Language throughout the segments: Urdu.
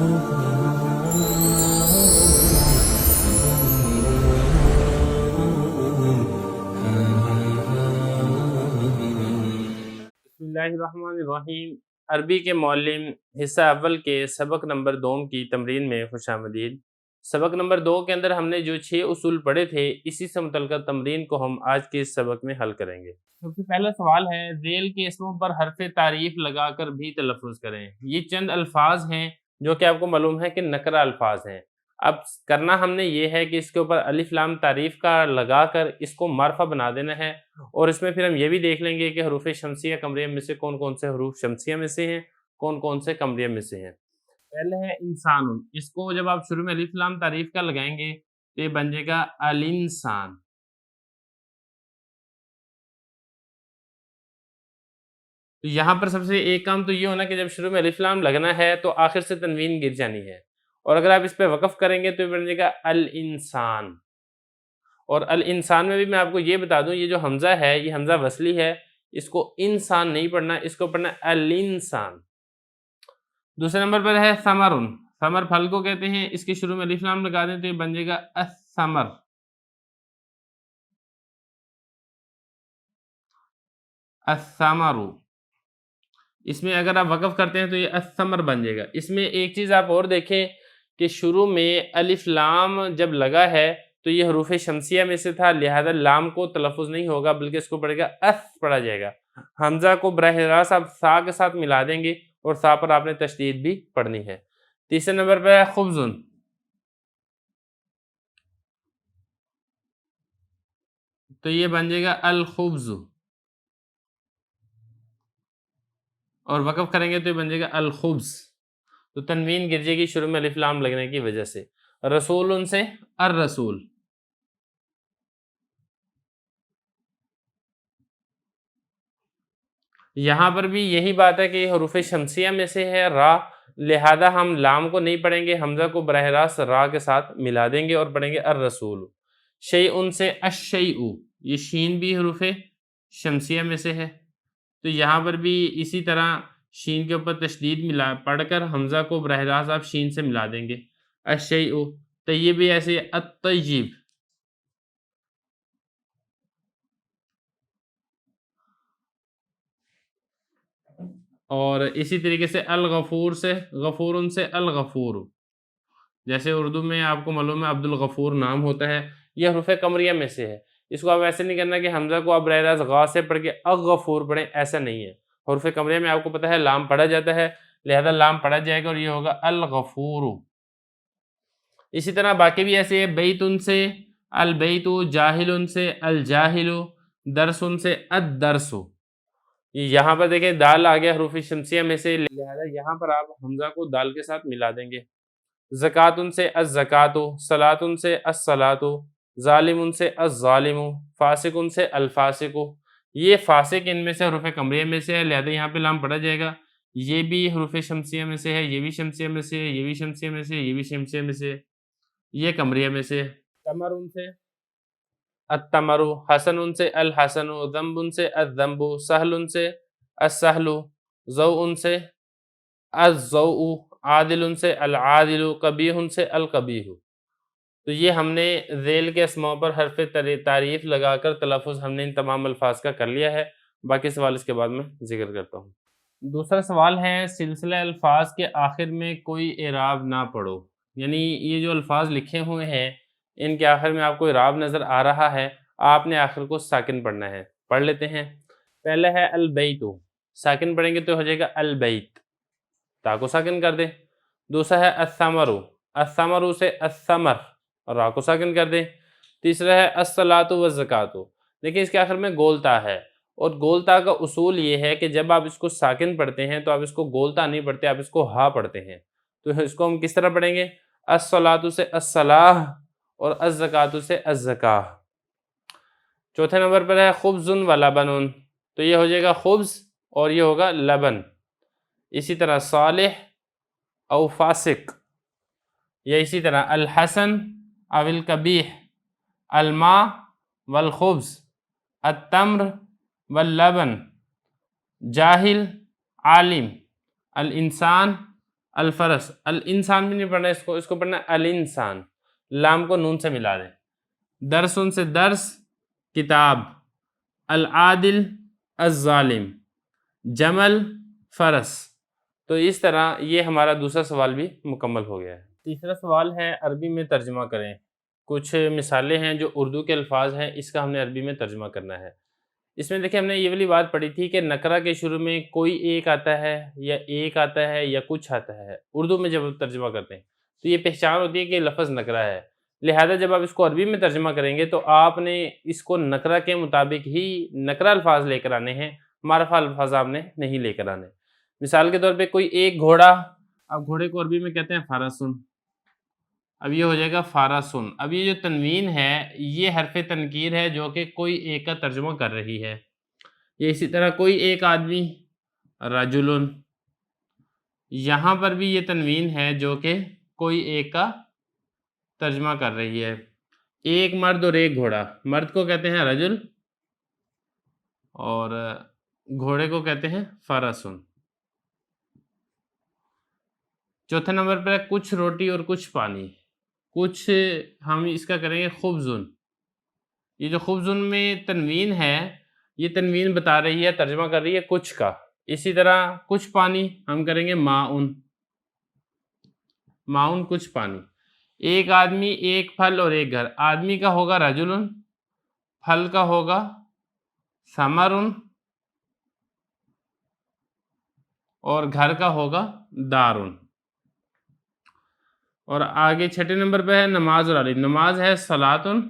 بسم اللہ الرحمن الرحیم۔ عربی کے معلم حصہ اول کے سبق نمبر 2 کی تمرین میں خوش آمدید۔ سبق نمبر 2 کے اندر ہم نے جو 6 اصول پڑھے تھے، اسی سے متعلقہ تمرین کو ہم آج کے اس سبق میں حل کریں گے۔ سب سے پہلا سوال ہے، ذیل کے اسموں پر حرف تعریف لگا کر بھی تلفظ کریں۔ یہ چند الفاظ ہیں جو کہ آپ کو معلوم ہے کہ نکرہ الفاظ ہیں۔ اب کرنا ہم نے یہ ہے کہ اس کے اوپر الف لام تعریف کا لگا کر اس کو معرفہ بنا دینا ہے، اور اس میں پھر ہم یہ بھی دیکھ لیں گے کہ حروف شمسیہ قمریہ میں سے کون کون سے حروف شمسیہ میں سے ہیں، کون کون سے قمریہ میں سے ہیں۔ پہلے ہے انسان، اس کو جب آپ شروع میں الف لام تعریف کا لگائیں گے تو یہ بن جائے گا الانسان۔ تو یہاں پر سب سے ایک کام تو یہ ہونا کہ جب شروع میں الف لام لگنا ہے تو آخر سے تنوین گر جانی ہے، اور اگر آپ اس پہ وقف کریں گے تو یہ بن جائے گا الانسان۔ اور الانسان میں بھی میں آپ کو یہ بتا دوں، یہ جو حمزہ ہے یہ حمزہ وصلی ہے، اس کو انسان نہیں پڑھنا، اس کو پڑھنا الانسان۔ دوسرے نمبر پر ہے ثمر، ثمر پھل کو کہتے ہیں، اس کے شروع میں الف لام لگا دیں تو یہ بن جائے گا الثمر۔ الثمر، اس میں اگر آپ وقف کرتے ہیں تو یہ الثمر بن جائے گا۔ اس میں ایک چیز آپ اور دیکھیں کہ شروع میں الف لام جب لگا ہے تو یہ حروف شمسیہ میں سے تھا، لہذا لام کو تلفظ نہیں ہوگا بلکہ اس کو پڑھے گا پڑھا جائے گا۔ حمزہ کو براہ راست آپ سا کے ساتھ ملا دیں گے، اور سا پر آپ نے تشدید بھی پڑھنی ہے۔ تیسرے نمبر پہ ہے خبز، تو یہ بن جائے گا الخبز، اور وقف کریں گے تو یہ بن جائے گا الخبز۔ تو تنوین گر جائے گی شروع میں الف لام لگنے کی وجہ سے۔ رسول ان سے الرسول، یہاں پر بھی یہی بات ہے کہ یہ حروف شمسیہ میں سے ہے را، لہذا ہم لام کو نہیں پڑھیں گے، حمزہ کو براہ راست را کے ساتھ ملا دیں گے اور پڑھیں گے الرسول۔ شیء سے الشیء، یہ شین بھی حروف شمسیہ میں سے ہے، تو یہاں پر بھی اسی طرح شین کے اوپر تشدید پڑھ کر حمزہ کو براہ راست آپ شین سے ملا دیں گے، الشیء۔ طیب بھی ایسے الطیب، اور اسی طریقے سے الغفور سے غفور سے الغفور، جیسے اردو میں آپ کو معلوم ہے عبد الغفور نام ہوتا ہے، یہ حروف قمریہ میں سے ہے۔ اس کو آپ ایسے نہیں کرنا کہ حمزہ کو آپ براہ راست غا سے پڑھ کے اغفور پڑھیں، ایسا نہیں ہے۔ حروف قمریہ میں آپ کو پتہ ہے لام پڑھا جاتا ہے، لہذا لام پڑھا جائے گا اور یہ ہوگا الغفور۔ اسی طرح باقی بھی ایسے ہے، بیت ان سے البیت، جاہل سے الجاہل، درس ان سے الدرس۔ یہاں پر دیکھیں دال آ گیا حروف شمسیہ میں سے، لہذا یہاں پر آپ حمزہ کو دال کے ساتھ ملا دیں گے۔ زکوٰۃ ان سے الزکوٰۃ، صلاۃ ان سے الصلاۃ، ظالم ان سے الظالم، فاسق ان سے الفاسق۔ یہ فاسق ان میں سے حروف قمریہ میں سے ہے، لہذا یہاں پہ لام پڑھا جائے گا۔ یہ بھی حروف شمسیہ میں سے ہے، یہ بھی شمسیہ میں سے ہے، یہ بھی شمسیہ میں سے ہے، یہ بھی شمسیہ میں سے ہے، یہ قمریہ میں سے ہے۔ تمر ان سے التمر، حسن ان سے الحسن، ذنب ان سے الذنب، سہل ان سے السہل، ذو ان سے الذوء، عادل ان سے العادل، قبیح ان سے القبیح۔ تو یہ ہم نے ذیل کے اسماء پر حرف تعریف لگا کر تلفظ ہم نے ان تمام الفاظ کا کر لیا ہے، باقی سوال اس کے بعد میں ذکر کرتا ہوں۔ دوسرا سوال ہے، سلسلہ الفاظ کے آخر میں کوئی اعراب نہ پڑھو، یعنی یہ جو الفاظ لکھے ہوئے ہیں ان کے آخر میں آپ کو اعراب نظر آ رہا ہے، آپ نے آخر کو ساکن پڑھنا ہے۔ پڑھ لیتے ہیں۔ پہلے ہے البیت، ساکن پڑھیں گے تو ہو جائے گا البیت، تا کو ساکن کر دیں۔ دوسرا ہے الثمر، الثمر سے الثمر، را کو ساکن کر دیں۔ تیسرا ہے الصلاۃ والزکوٰۃ، دیکھیں اس کے آخر میں گول تا ہے، اور گول تا کا اصول یہ ہے کہ جب آپ اس کو ساکن پڑھتے ہیں تو آپ اس کو گول تا نہیں پڑھتے، آپ اس کو ہا پڑھتے ہیں۔ تو اس کو ہم کس طرح پڑھیں گے؟ الصلاۃ سے الصلاۃ اور الزکوٰۃ سے الزکاۃ۔ چوتھے نمبر پر ہے خبز و لبن، تو یہ ہو جائے گا خبز اور یہ ہوگا لبن۔ اسی طرح صالح او فاسق، یا اسی طرح الحسن او القبیح، الماء والخبز، التمر واللبن، جاہل عالم، الانسان الفرس، الانسان بھی نہیں پڑھنا اس کو پڑھنا الانسان، لام کو نون سے ملا دیں۔ درسن سے درس کتاب، العادل الظالم، جمل فرس۔ تو اس طرح یہ ہمارا دوسرا سوال بھی مکمل ہو گیا ہے۔ تیسرا سوال ہے عربی میں ترجمہ کریں۔ کچھ مثالیں ہیں جو اردو کے الفاظ ہیں، اس کا ہم نے عربی میں ترجمہ کرنا ہے۔ اس میں دیکھیں ہم نے یہ والی بات پڑھی تھی کہ نکرہ کے شروع میں کوئی ایک آتا ہے یا ایک آتا ہے یا کچھ آتا ہے۔ اردو میں جب ترجمہ کرتے ہیں تو یہ پہچان ہوتی ہے کہ لفظ نکرہ ہے، لہذا جب آپ اس کو عربی میں ترجمہ کریں گے تو آپ نے اس کو نکرہ کے مطابق ہی نکرہ الفاظ لے کر آنے ہیں، معرفہ الفاظ آپ نے نہیں لے کر آنے۔ مثال کے طور پہ کوئی ایک گھوڑا، اب گھوڑے کو عربی میں کہتے ہیں فارسن، اب یہ ہو جائے گا فارسن۔ اب یہ جو تنوین ہے یہ حرف تنکیر ہے جو کہ کوئی ایک کا ترجمہ کر رہی ہے۔ یہ اسی طرح کوئی ایک آدمی رجلن، یہاں پر بھی یہ تنوین ہے جو کہ کوئی ایک کا ترجمہ کر رہی ہے۔ ایک مرد اور ایک گھوڑا، مرد کو کہتے ہیں رجل اور گھوڑے کو کہتے ہیں فرسن۔ چوتھے نمبر پر کچھ روٹی اور کچھ پانی، کچھ ہم اس کا کریں گے خبزن۔ یہ جو خبزن میں تنوین ہے یہ تنوین بتا رہی ہے، ترجمہ کر رہی ہے کچھ کا۔ اسی طرح کچھ پانی ہم کریں گے ماؤن، ماؤن کچھ پانی۔ ایک آدمی ایک پھل اور ایک گھر، آدمی کا ہوگا رجلن، پھل کا ہوگا ثمرن اور گھر کا ہوگا دارن۔ اور آگے چھٹے نمبر پہ ہے نماز اور عالم، نماز ہے صلاتن،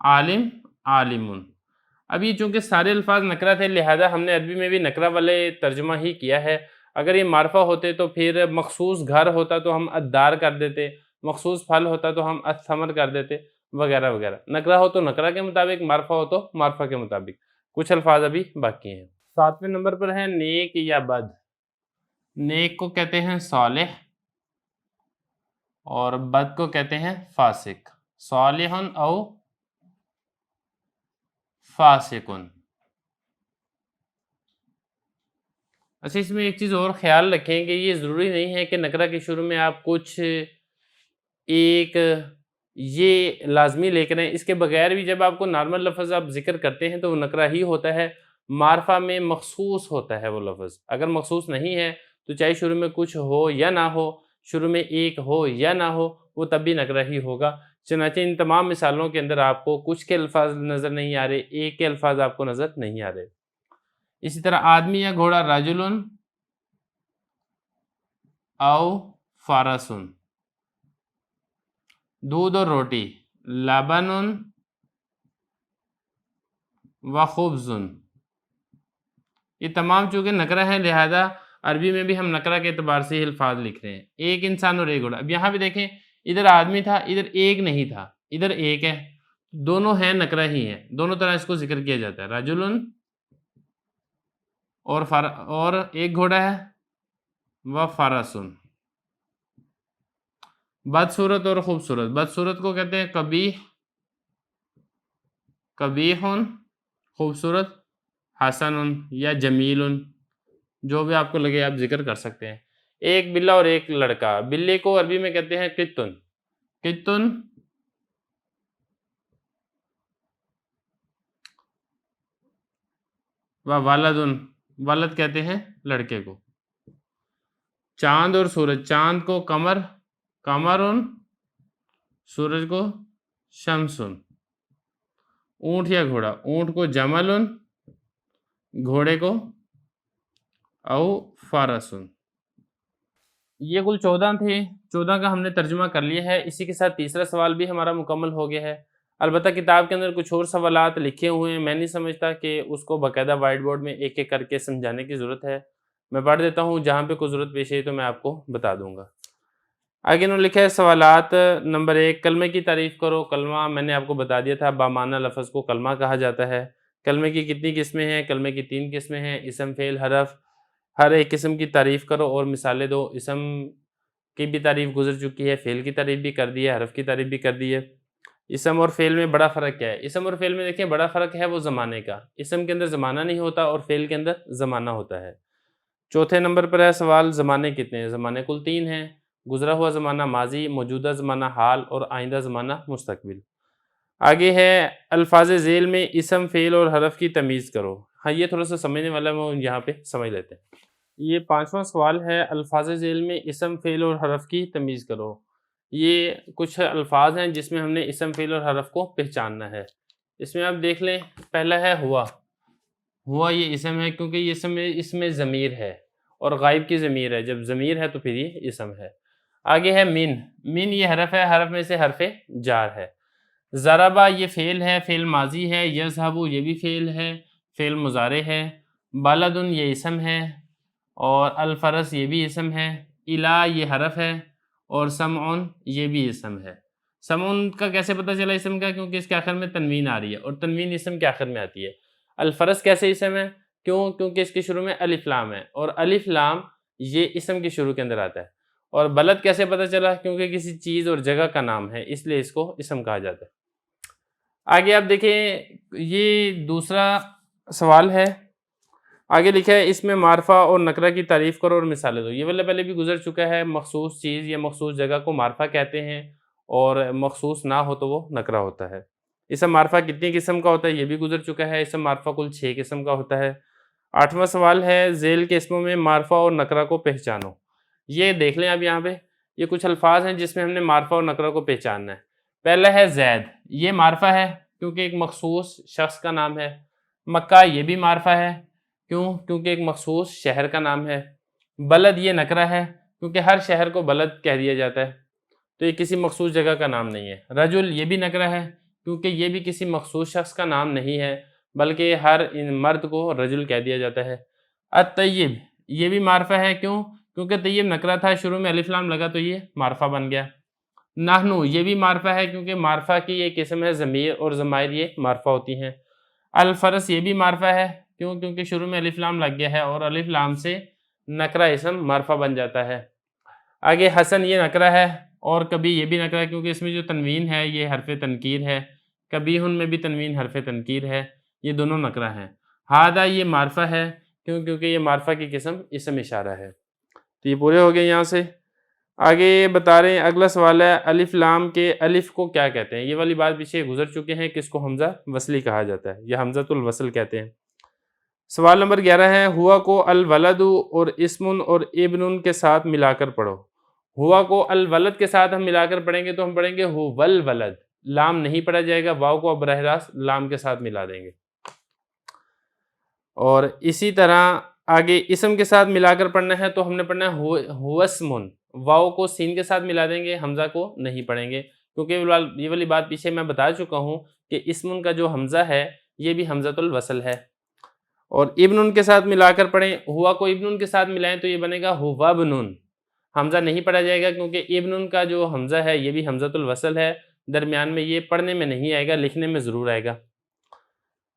عالم عالمن۔ اب یہ چونکہ سارے الفاظ نکرہ تھے لہذا ہم نے عربی میں بھی نکرہ والے ترجمہ ہی کیا ہے۔ اگر یہ معرفہ ہوتے تو پھر مخصوص گھر ہوتا تو ہم الدار کر دیتے، مخصوص پھل ہوتا تو ہم الثمر کر دیتے، وغیرہ وغیرہ۔ نکرہ ہو تو نکرہ کے مطابق، معرفہ ہو تو معرفہ کے مطابق۔ کچھ الفاظ ابھی باقی ہیں۔ ساتویں نمبر پر ہے نیک یا بد۔ نیک کو کہتے ہیں صالح اور بد کو کہتے ہیں فاسق، صالحن او فاسقن۔ اچھا اس میں ایک چیز اور خیال رکھیں کہ یہ ضروری نہیں ہے کہ نکرہ کے شروع میں آپ کچھ ایک یہ لازمی لے کر آئیں، اس کے بغیر بھی جب آپ کو نارمل لفظ آپ ذکر کرتے ہیں تو وہ نکرہ ہی ہوتا ہے۔ معرفہ میں مخصوص ہوتا ہے وہ لفظ، اگر مخصوص نہیں ہے تو چاہے شروع میں کچھ ہو یا نہ ہو، شروع میں ایک ہو یا نہ ہو، وہ تب بھی نکرہ ہی ہوگا۔ چنانچہ ان تمام مثالوں کے اندر آپ کو کچھ کے الفاظ نظر نہیں آ رہے، ایک کے الفاظ آپ کو نظر نہیں آ رہے۔ اسی طرح آدمی یا گھوڑا رجلن او فرسن، دودھ اور روٹی لبن و خبزن۔ یہ تمام چونکہ نکرہ ہیں لہذا عربی میں بھی ہم نکرہ کے اعتبار سے ہی الفاظ لکھ رہے ہیں۔ ایک انسان اور ایک گھوڑا، اب یہاں بھی دیکھیں ادھر آدمی تھا ادھر ایک نہیں تھا، ادھر ایک ہے، دونوں ہیں نکرہ ہی ہیں، دونوں طرح اس کو ذکر کیا جاتا ہے۔ رجلن اور ایک گھوڑا ہے و فرسن۔ بدصورت اور خوبصورت، بدصورت کو کہتے ہیں قبیح، قبیحن، خوبصورت حسن یا جمیل، جو بھی آپ کو لگے آپ ذکر کر سکتے ہیں۔ ایک بلہ اور ایک لڑکا، بلے کو عربی میں کہتے ہیں قطن، قطن و ولدن، ولد کہتے ہیں لڑکے کو۔ چاند اور سورج، چاند کو قمر، قمرن، سورج کو شمسن۔ اونٹ یا گھوڑا، اونٹ کو جملن، گھوڑے کو او فرسن۔ یہ کل 14 تھے، 14 کا ہم نے ترجمہ کر لیا ہے۔ اسی کے ساتھ تیسرا سوال بھی ہمارا مکمل ہو گیا ہے۔ البتہ کتاب کے اندر کچھ اور سوالات لکھے ہوئے ہیں، میں نہیں سمجھتا کہ اس کو باقاعدہ وائٹ بورڈ میں ایک ایک کر کے سمجھانے کی ضرورت ہے، میں پڑھ دیتا ہوں، جہاں پہ کوئی ضرورت پیش آئی تو میں آپ کو بتا دوں گا۔ آگے انہوں نے لکھا ہے سوالات نمبر 1، کلمے کی تعریف کرو۔ کلمہ میں نے آپ کو بتا دیا تھا، بامعنی لفظ کو کلمہ کہا جاتا ہے۔ کلمے کی کتنی قسمیں ہیں؟ کلمے کی 3 قسمیں ہیں، اسم، فعل، حرف۔ ہر ایک قسم کی تعریف کرو اور مثالیں دو۔ اسم کی بھی تعریف گزر چکی ہے، فعل کی تعریف بھی کر دی ہے، حرف کی تعریف بھی کر دی ہے۔ اسم اور فعل میں بڑا فرق کیا ہے؟ اسم اور فعل میں دیکھیں بڑا فرق ہے وہ زمانے کا، اسم کے اندر زمانہ نہیں ہوتا اور فعل کے اندر زمانہ ہوتا ہے۔ چوتھے نمبر پر ہے سوال زمانے کتنے ہیں؟ زمانے کل 3 ہیں، گزرا ہوا زمانہ ماضی، موجودہ زمانہ حال اور آئندہ زمانہ مستقبل۔ آگے ہے الفاظ ذیل میں اسم فعل اور حرف کی تمیز کرو۔ ہاں یہ تھوڑا سا سمجھنے والا ہے، وہ یہاں پہ سمجھ لیتے ہیں۔ یہ 5واں سوال ہے الفاظ ذیل میں اسم فعل اور حرف کی تمیز کرو۔ یہ کچھ الفاظ ہیں جس میں ہم نے اسم فعل اور حرف کو پہچاننا ہے۔ اس میں آپ دیکھ لیں، پہلا ہے ہوا۔ ہوا یہ اسم ہے کیونکہ یہ اس میں ضمیر ہے اور غائب کی ضمیر ہے، جب ضمیر ہے تو پھر یہ اسم ہے۔ آگے ہے من۔ من یہ حرف ہے، حرف میں سے حرف جار ہے۔ ضربہ یہ فعل ہے، فعل ماضی ہے۔ یذہب یہ بھی فعل ہے، فعل مضارع ہے۔ بلدن یہ اسم ہے اور الفرس یہ بھی اسم ہے۔ الا یہ حرف ہے اور سمعن یہ بھی اسم ہے۔ سمعن کا کیسے پتہ چلا اسم کا؟ کیونکہ اس کے آخر میں تنوین آ رہی ہے اور تنوین اسم کے آخر میں آتی ہے۔ الفرس کیسے اسم ہے؟ کیونکہ اس کے شروع میں الف لام ہے اور الف لام یہ اسم کے شروع کے اندر آتا ہے۔ اور بلد کیسے پتہ چلا؟ کیونکہ کسی چیز اور جگہ کا نام ہے، اس لیے اس کو اسم کہا جاتا ہے۔ آگے آپ دیکھیں، یہ دوسرا سوال ہے، آگے لکھا ہے اس میں معرفہ اور نکرہ کی تعریف کرو اور مثالیں دو۔ یہ والا پہلے بھی گزر چکا ہے۔ مخصوص چیز یا مخصوص جگہ کو معرفہ کہتے ہیں اور مخصوص نہ ہو تو وہ نکرہ ہوتا ہے۔ اسم معرفہ کتنی قسم کا ہوتا ہے یہ بھی گزر چکا ہے۔ اسم معرفہ کل 6 قسم کا ہوتا ہے۔ 8واں سوال ہے ذیل کے اسموں میں معرفہ اور نکرہ کو پہچانو۔ یہ دیکھ لیں اب یہاں پہ، یہ کچھ الفاظ ہیں جس میں ہم نے معرفہ اور نکرہ کو پہچاننا ہے۔ پہلا ہے زید، یہ معرفہ ہے کیونکہ ایک مخصوص شخص کا نام ہے۔ مکہ یہ بھی معرفہ ہے، کیونکہ ایک مخصوص شہر کا نام ہے۔ بلد یہ نکرہ ہے کیونکہ ہر شہر کو بلد کہہ دیا جاتا ہے، تو یہ کسی مخصوص جگہ کا نام نہیں ہے۔ رجل یہ بھی نکرہ ہے کیونکہ یہ بھی کسی مخصوص شخص کا نام نہیں ہے، بلکہ ہر مرد کو رجل کہہ دیا جاتا ہے۔ الطیب یہ بھی معرفہ ہے، کیونکہ طیب نکرہ تھا، شروع میں الف لام لگا تو یہ معرفہ بن گیا۔ نحنو یہ بھی معرفہ ہے کیونکہ معرفہ کی ایک قسم ہے ضمیر اور ضمائر یہ معرفہ ہوتی ہیں۔ الفرس یہ بھی معرفہ ہے، کیونکہ شروع میں الف لام لگ گیا ہے اور الف لام سے نکرہ اسم معرفہ بن جاتا ہے۔ آگے حسن یہ نکرہ ہے اور کبھی یہ بھی نکرہ ہے کیونکہ اس میں جو تنوین ہے یہ حرف تنکیر ہے۔ کبیہن میں بھی تنوین حرف تنکیر ہے، یہ دونوں نکرہ ہیں۔ ہادہ یہ معرفہ ہے کیونکہ یہ معرفہ کی قسم اسم اشارہ ہے۔ تو یہ پورے ہو گئے یہاں سے۔ آگے بتا رہے ہیں، اگلا سوال ہے الف لام کے الف کو کیا کہتے ہیں؟ یہ والی بات پیچھے گزر چکے ہیں کہ اس کو حمزہ وصلی کہا جاتا ہے یا حمزۃ الوصل کہتے ہیں۔ سوال نمبر 11 ہے ہوا کو الولد اور اسم اور ابن کے ساتھ ملا کر پڑھو۔ ہوا کو الولد کے ساتھ ہم ملا کر پڑھیں گے تو ہم پڑھیں گے ہو والولد، لام نہیں پڑھا جائے گا، واو کو براہ راست لام کے ساتھ ملا دیں گے۔ اور اسی طرح آگے اسم کے ساتھ ملا کر پڑھنا ہے تو ہم نے پڑھنا ہے ہوسمن، واو کو سین کے ساتھ ملا دیں گے، حمزہ کو نہیں پڑھیں گے، کیونکہ یہ والی بات پیچھے میں بتا چکا ہوں کہ اسم کا جو حمزہ ہے یہ بھی حمزۃ الوصل ہے۔ اور ابن کے ساتھ ملا کر پڑھیں، ہوا کو ابن کے ساتھ ملائیں تو یہ بنے گا ہوا بنون، حمزہ نہیں پڑھا جائے گا کیونکہ ابن کا جو حمزہ ہے یہ بھی حمزۃ الوصل ہے، درمیان میں یہ پڑھنے میں نہیں آئے گا، لکھنے میں ضرور آئے گا۔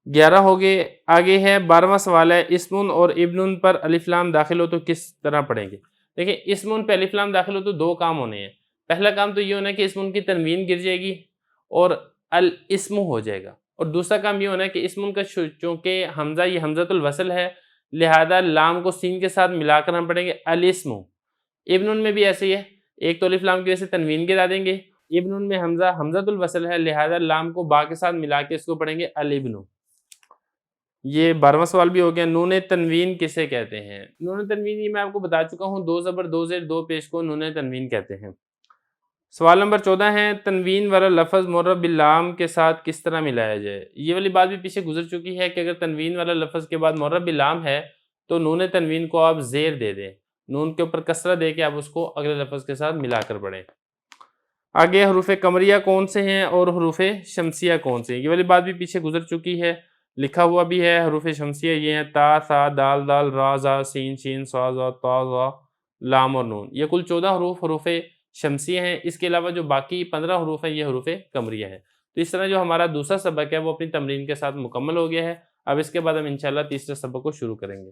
11 ہو گئے۔ آگے ہے 12واں سوال ہے اسم اور ابن پر الف لام داخل ہو تو کس طرح پڑھیں گے؟ دیکھیں اسم پہ الف لام داخل ہو تو 2 کام ہونے ہیں۔ پہلا کام تو یہ ہونا ہے کہ اسم کی تنوین گر جائے گی اور الاسم ہو جائے گا، اور دوسرا کام یہ ہونا ہے کہ اسم کا چونکہ حمزہ یہ حمزۃ الوصل ہے لہذا لام کو سین کے ساتھ ملا کر ہم پڑھیں گے الاسم۔ ابن میں بھی ایسے ہی ہے، ایک تو الف لام کی وجہ سے تنوین گرا دیں گے، ابن میں حمزہ حمزۃ الوصل ہے لہذا لام کو با کے ساتھ ملا کے اس کو پڑھیں گے الابن۔ یہ 12واں سوال بھی ہو گیا۔ نون تنوین کسے کہتے ہیں؟ نون تنوین یہ میں آپ کو بتا چکا ہوں، 2 زبر 2 زیر 2 پیش کو نون تنوین کہتے ہیں۔ سوال نمبر 14 ہے تنوین والا لفظ معرب باللام کے ساتھ کس طرح ملایا جائے؟ یہ والی بات بھی پیچھے گزر چکی ہے کہ اگر تنوین والا لفظ کے بعد معرب باللام ہے تو نون تنوین کو آپ زیر دے دیں، نون کے اوپر کسرہ دے کے آپ اس کو اگلے لفظ کے ساتھ ملا کر پڑھیں۔ آگے حروف قمریہ کون سے ہیں اور حروف شمسیہ کون سے ہیں؟ یہ والی بات بھی پیچھے گزر چکی ہے، لکھا ہوا بھی ہے۔ حروف شمسیہ یہ ہیں تا، ثا، دال، دال، را، زا، سین، شین، صا، ضا، طا، ظا، لام اور نون۔ یہ کل 14 حروف شمسیہ ہیں۔ اس کے علاوہ جو باقی 15 حروف ہیں یہ حروف قمریہ ہیں۔ تو اس طرح جو ہمارا دوسرا سبق ہے وہ اپنی تمرین کے ساتھ مکمل ہو گیا ہے۔ اب اس کے بعد ہم انشاءاللہ تیسرے سبق کو شروع کریں گے۔